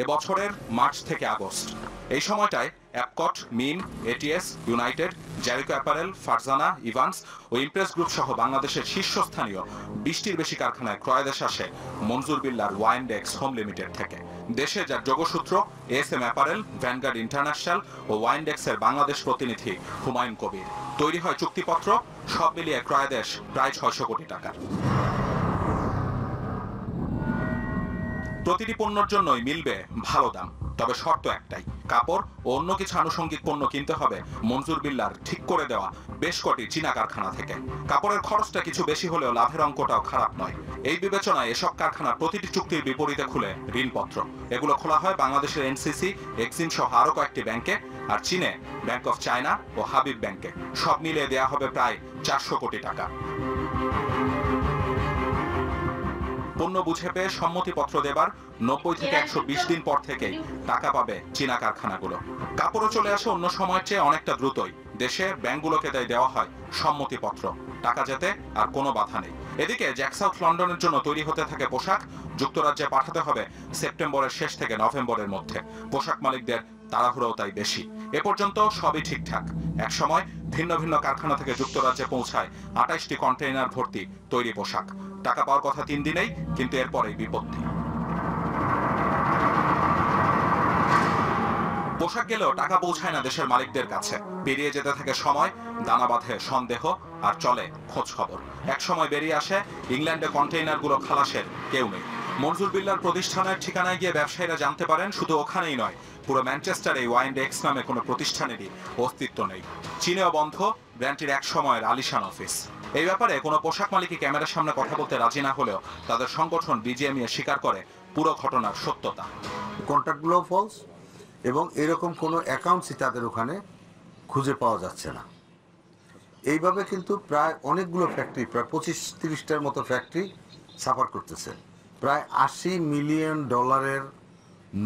এবছরের মার্চ থেকে আগস্ট। এই সময়টায় Apcot, MIM, ATS, United, Jarico apparel, Farzana, Evince ও ইমপ্রেস গ্রুপ সহ বাংলাদেশের শীর্ষস্থানীয় 20টির বেশি কারখানায় ক্রয়াদেশ আসে মনজুর বিল্লার ওয়াইনডেক্স হোম লিমিটেড থেকে। দেশে যার যোগসূত্র এএসএম অ্যাপারেল, ভ্যানগার্ড ইন্টারন্যাশনাল ও ওয়াইনডেক্সের বাংলাদেশ প্রতিনিধি হুমায়ুন কবির। তৈরি হয় চুক্তিপত্র, সব মিলিয়ে ক্রয়াদেশ প্রায় 600 কোটি টাকার। প্রতিটি পণ্যের জন্যই মিলবে ভালো দাম, তবে শর্ত একটাই, কাপড় ও অন্য কিছু আনুষঙ্গিক পণ্য কিনতে হবে মনজুর বিল্লার ঠিক করে দেওয়া বেশ কটি চীনা কারখানা থেকে। কাপড়ের খরচটা কিছু বেশি হলেও লাভের অঙ্কটাও খারাপ নয়। এই বিবেচনায় এসব কারখানা প্রতিটি চুক্তির বিপরীতে খুলে ঋণপত্র। এগুলো খোলা হয় বাংলাদেশের এনসিসি, এক্সিম সহ আরো কয়েকটি ব্যাংকে, আর চীনে ব্যাংক অফ চায়না ও হাবিব ব্যাংকে। সব মিলিয়ে দেয়া হবে প্রায় 400 কোটি টাকা। পণ্য বুঝে পেয়ে সম্মতিপত্র দেবার 90 থেকে 120 দিন পর থেকেই টাকা পাবে চীনা কারখানাগুলো। কাপড়ও চলে আসে অন্য সময়ের চেয়ে অনেকটা দ্রুতই। দেশে ব্যাংকগুলোকে দেওয়া হয় সম্মতিপত্র, টাকা যেতে আর কোনো বাধা নেই। এদিকে জ্যাক সাউথ লন্ডনের জন্য তৈরি হতে থাকে পোশাক। যুক্তরাজ্যে পাঠাতে হবে সেপ্টেম্বরের শেষ থেকে নভেম্বরের মধ্যে। পোশাক মালিকদের তাড়াহুড়োও তাই বেশি। এ পর্যন্ত সবই ঠিকঠাক। এক সময় ভিন্ন ভিন্ন কারখানা থেকে যুক্তরাজ্যে পৌঁছায় 28টি কন্টেইনার ভর্তি তৈরি পোশাক। টাকা পাওয়ার কথা 3 দিনেই, কিন্তু এরপরেই বিপত্তি। পোশাক গেলেও টাকা পৌঁছায় না দেশের মালিকদের কাছে। বেরিয়ে যেতে থাকে সময়, দানা বাঁধে সন্দেহ, আর চলে খোঁজ খবর। এক সময় বেরিয়ে আসে ইংল্যান্ডে কন্টেইনারগুলো খালাসের কেউ নেই। মনজুর বিল্লার প্রতিষ্ঠানের ঠিকানায় গিয়ে ব্যবসায়ীরা জানতে পারেন শুধু ওখানেই নয়, পুরো ম্যানচেস্টারে ওয়াইনডেক্স নামে কোনো প্রতিষ্ঠানেরই অস্তিত্ব নেই। চীনেও বন্ধ ব্র্যান্ডটির এক সময়ের আলিশান অফিস। এই ব্যাপারে কোনো পোশাক মালিকই ক্যামেরার সামনে কথা বলতে রাজি না হলেও তাদের সংগঠন বিজিএমইএ স্বীকার করে পুরো ঘটনার সত্যতা। কন্ট্রাক্টগুলো ফলস এবং এরকম কোনো অ্যাকাউন্টসই তাদের ওখানে খুঁজে পাওয়া যাচ্ছে না। এইভাবে কিন্তু প্রায় অনেকগুলো ফ্যাক্টরি, প্রায় 25-30টার মতো ফ্যাক্টরি সাফার করতেছে। প্রায় $80 মিলিয়ন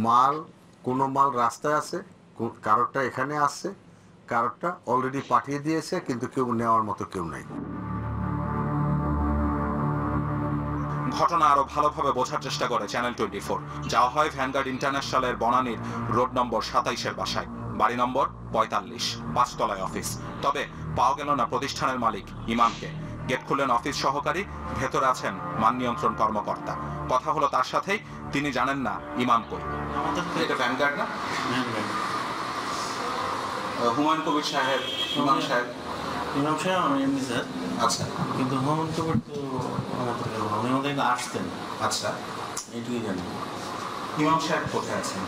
মাল, কোনো মাল রাস্তায় আছে, কারোরটা এখানে আসছে, কারোরটা অলরেডি পাঠিয়ে দিয়েছে, কিন্তু কেউ নেওয়ার মতো কেউ নাই। ঘটনা আরো ভালোভাবে বোঝার চেষ্টা করে চ্যানেল 24। যাওয়া হয় ভ্যানগার্ড ইন্টারন্যাশনালের বনানীর রোড নম্বর 27-এর বাসায়, বাড়ি নম্বর 45, 5 তলায় অফিস। তবে পাওয়া গেল না প্রতিষ্ঠানের মালিক ইমামকে। গেট খুললেন অফিস সহকারী, ভেতরে আছেন মান নিয়ন্ত্রণ কর্মকর্তা। কথা হলো তার সাথেই, তিনি জানেন না ইমাম কই। এটা ভ্যানগার্ড না? হুমায়ুন কবির সাহেব, ইমাম সাহেব আমি এমনি স্যার। আচ্ছা, কিন্তু হুমায়ুন কবির তো আমাদের আসতেন। আচ্ছা, এইটুকুই জানি। ইমাম সাহেব কোথায় আছেন?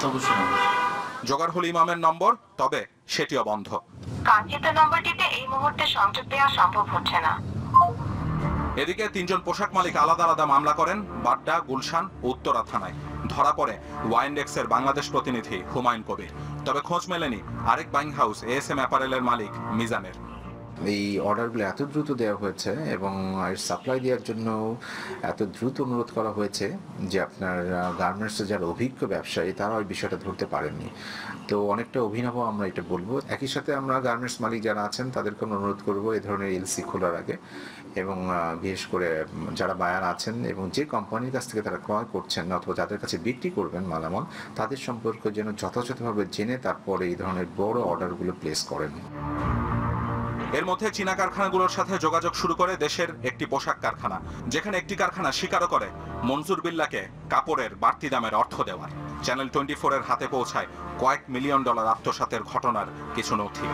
অবশ্যই জোগাড় হল ইমামের নম্বর, তবে সেটিও বন্ধ। কাঙ্ক্ষিত নম্বরটিতে এই মুহূর্তে সংযোগ দেওয়া সম্ভব হচ্ছে না। এদিকে 3 জন পোশাক মালিক আলাদা আলাদা মামলা করেন বাড্ডা, গুলশান ও উত্তরা থানায়। ধরা পড়ে ওয়াইনডেক্সের বাংলাদেশ প্রতিনিধি হুমায়ুন কবির। তবে খোঁজ মেলেনি আরেক বাইং হাউস এএসএম অ্যাপারেলের মালিক মিজানের। এই অর্ডারগুলো এত দ্রুত দেওয়া হয়েছে এবং এর সাপ্লাই দেওয়ার জন্য এত দ্রুত অনুরোধ করা হয়েছে যে আপনার গার্মেন্টসের যারা অভিজ্ঞ ব্যবসায়ী তারা ওই বিষয়টা ধরতে পারেননি। তো অনেকটা অভিনব আমরা এটা বলবো। একই সাথে আমরা গার্মেন্টস মালিক যারা আছেন তাদেরকে অনুরোধ করবো এই ধরনের এলসি খোলার আগে, এবং বিশেষ করে যারা বায়ার আছেন এবং যে কোম্পানির কাছ থেকে তারা ক্রয় করছেন অথবা যাদের কাছে বিক্রি করবেন মালামাল, তাদের সম্পর্কে যেন যথাযথভাবে জেনে তারপরে এই ধরনের বড় অর্ডারগুলো প্লেস করেন। এর মধ্যে চীনা কারখানাগুলোর সাথে যোগাযোগ শুরু করে দেশের একটি পোশাক কারখানা, যেখানে একটি কারখানা স্বীকারও করে মনজুর বিল্লাকে কাপড়ের বাড়তি দামের অর্থ দেওয়ার। চ্যানেল 24-এর হাতে পৌঁছায় কয়েক মিলিয়ন ডলার আত্মসাতের ঘটনার কিছু নথি।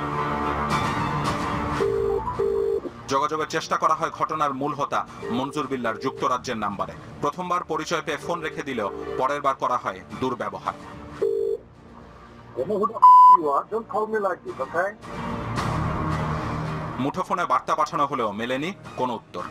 যোগাযোগের চেষ্টা করা হয় ঘটনার মূল হোতা মনজুর বিল্লার যুক্তরাজ্যের নাম্বারে। প্রথমবার পরিচয় পেয়ে ফোন রেখে দিলেও পরের বার করা হয় দুর্ব্যবহার। মুঠোফোনে বার্তা পাঠানো হলেও মেলেনি কোনো উত্তর।